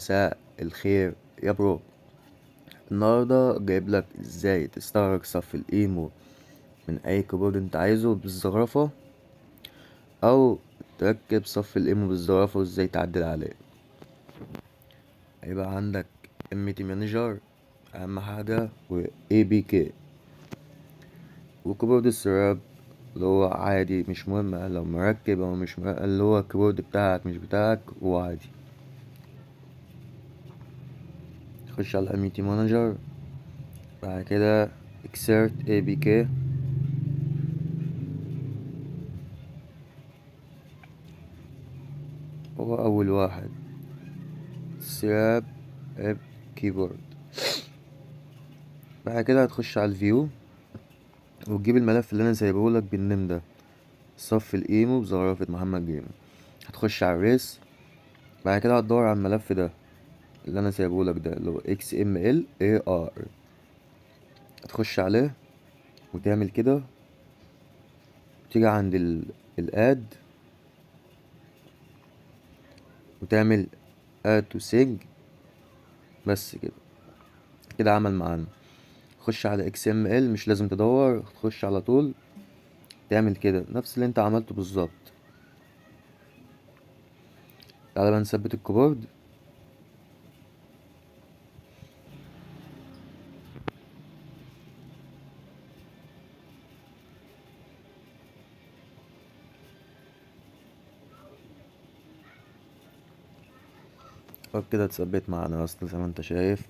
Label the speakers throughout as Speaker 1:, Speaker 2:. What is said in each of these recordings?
Speaker 1: مساء الخير يا برو. النهاردة جايب لك ازاي تستخرج صف الايمو من اي كيبورد انت عايزه بالزرافة، او تركب صف الايمو بالزرافة وازاي تعدل عليه. هيبقى عندك ام تي مانجر اهم حاجة و اي بي كي وكيبورد السراب اللي هو عادي مش مهم لو مركب او مش مركب، اللي هو الكيبورد بتاعك مش بتاعك هو عادي. تخش على ام تي مانجر، بعد كده اكسرت اي بي كي، هو اول واحد سراب اب كيبورد. بعد كده هتخش على الفيو وتجيب الملف اللي انا سايبهولك بالنيم ده، صف الايمو بزرافة محمد جيمر. هتخش على الريس، بعد كده هتدور على الملف ده اللي انا سايبهولك ده اللي هو XMLAR. هتخش عليه وتعمل كده، وتيجي عند الاد وتعمل add to sing. بس كده كده عمل معانا. خش على XML، مش لازم تدور، تخش على طول تعمل كده نفس اللي انت عملته بالظبط. تعالى بقى نثبت الكيبورد. وبكده اتثبت معانا اصلا زي ما انت شايف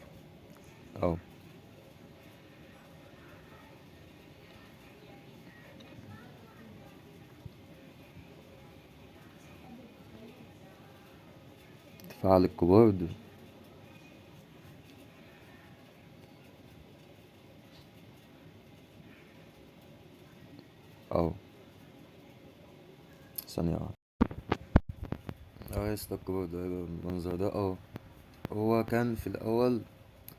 Speaker 1: اهو. تفعل الكيبورد اهو. ثانية واحدة اهو يا اسطى، الكيبورد هيبقى بالمنظر ده اهو. هو كان في الاول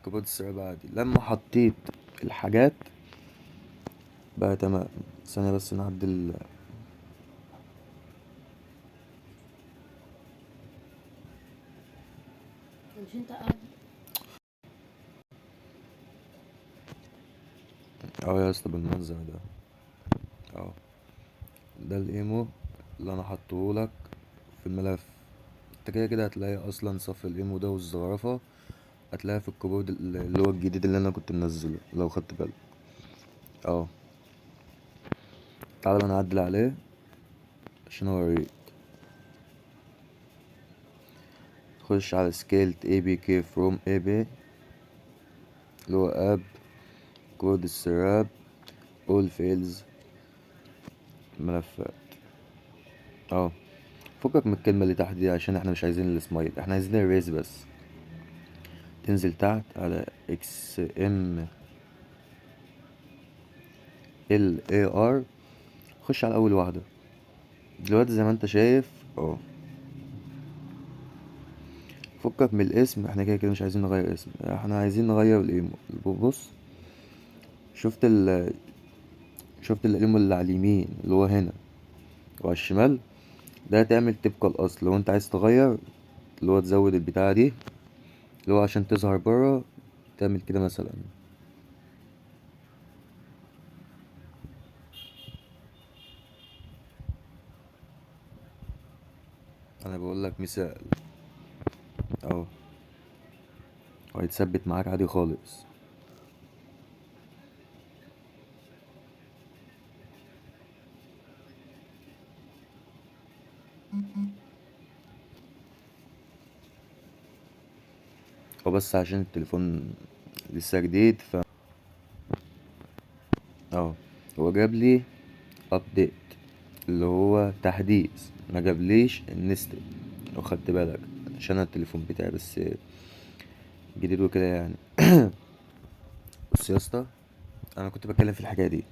Speaker 1: كيبورد السراب عادي، لما حطيت الحاجات بقى تمام. ثانية بس نعدل.
Speaker 2: مش انت قاعد؟
Speaker 1: اهو يا اسطى بالمنظر ده اهو. ده الايمو اللي انا حطهولك في الملف. انت كده كده هتلاقي اصلا صف الايمو ده والزرافة هتلاقيها في الكيبورد اللي هو الجديد اللي انا كنت منزله لو خدت بالك اهو. تعالى بقى نعدل عليه عشان اوريك. خش على سكيلت اي بي كي فروم اي بي اللي هو اب كود السراب all fields ملفات اهو. فكك من الكلمة اللي تحت دي عشان احنا مش عايزين السمايل، احنا عايزين الريز بس. تنزل تحت على XMLAR، خش على اول واحدة دلوقتي زي ما انت شايف اهو. فكك من الاسم، احنا كده كده مش عايزين نغير اسم، احنا عايزين نغير الايمو. بص، شفت شفت الايمو اللي على اليمين اللي هو هنا وعلى الشمال، ده تعمل تبقى الاصل. لو انت عايز تغير اللي هو تزود البتاعة دي اللي هو عشان تظهر برا، تعمل كده مثلا. انا بقول لك مثال اهو، وهيتثبت معاك عادي خالص. هو بس عشان التليفون لسه جديد اهو. هو جاب لي ابديت اللي هو تحديث، ما جابليش النستد لو خدت بالك، عشان أنا التليفون بتاعي بس جديد وكده يعني. بص يا اسطى، انا كنت بتكلم في الحكايه دي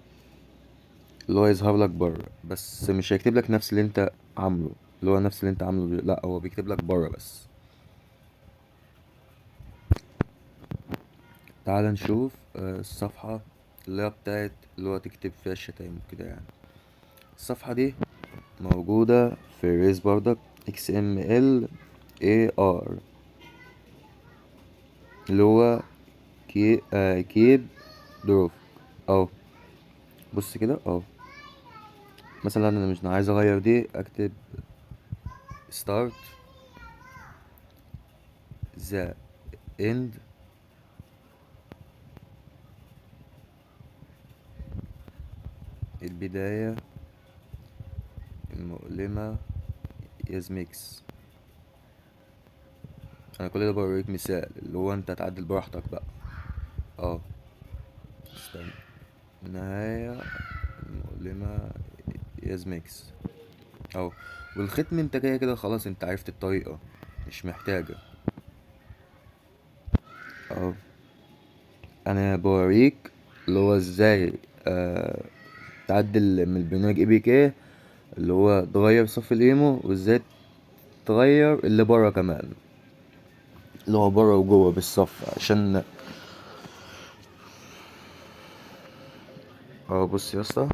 Speaker 1: اللي هو يظهر لك بره بس مش هيكتب لك نفس اللي انت عامله، اللي هو نفس اللي انت عامله لا هو بيكتب لك بره بس. تعال نشوف الصفحة اللي هي بتاعت اللي هو تكتب فيها الشتايم وكده يعني. الصفحة دي موجودة في الريس بردك XMLAR. اللي هو كيب دروب اهو. بص كده اهو. مثلا انا مش عايز اغير دي، اكتب start the end البداية المؤلمة يزميكس. انا كل ده بوريك مثال، اللي هو انت تعدل براحتك بقى. اه استنى. النهاية المؤلمة يزميكس اهو. والختم انت كده كده خلاص، انت عرفت الطريقة، مش محتاجة اهو. انا بوريك اللي هو ازاي آه تعدل من البرنامج اي بي كي، اللي هو تغير صف الايمو، وازاي تغير اللي برا كمان، اللي هو برا وجوه بالصف. عشان اهو بص يا اسطى،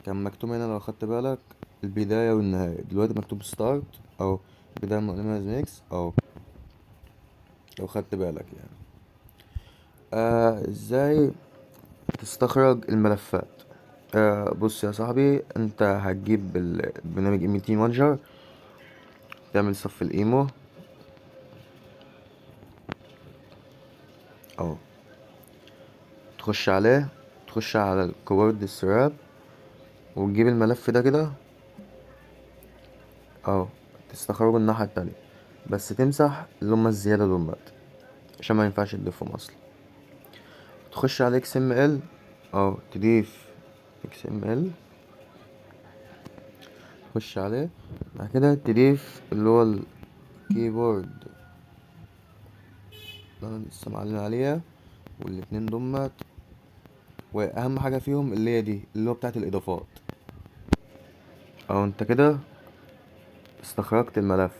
Speaker 1: كان مكتوب هنا لو خدت بالك البداية والنهاية، دلوقتي مكتوب ستارت اهو. بداية مؤلمة ميكس اهو، لو خدت بالك يعني. ازاي تستخرج الملفات؟ بص يا صاحبي، انت هتجيب البرنامج ام تي مانجر، تعمل صف الايمو اهو، تخش عليه، تخش على الكيبورد السراب، وتجيب الملف ده كده اهو، تستخرجه الناحية التانية، بس تمسح اللي هما الزيادة دول عشان ما ينفعش تضيفهم اصلا. تخش على اكس ام ال اهو، تضيف اكس ام ال، تخش عليه، بعد كده تضيف اللي هو الكيبورد اللي انا لسه معلم عليها، والاتنين دمت، واهم حاجة فيهم اللي هي دي اللي هو بتاعت الاضافات اهو. انت كده استخرجت الملف.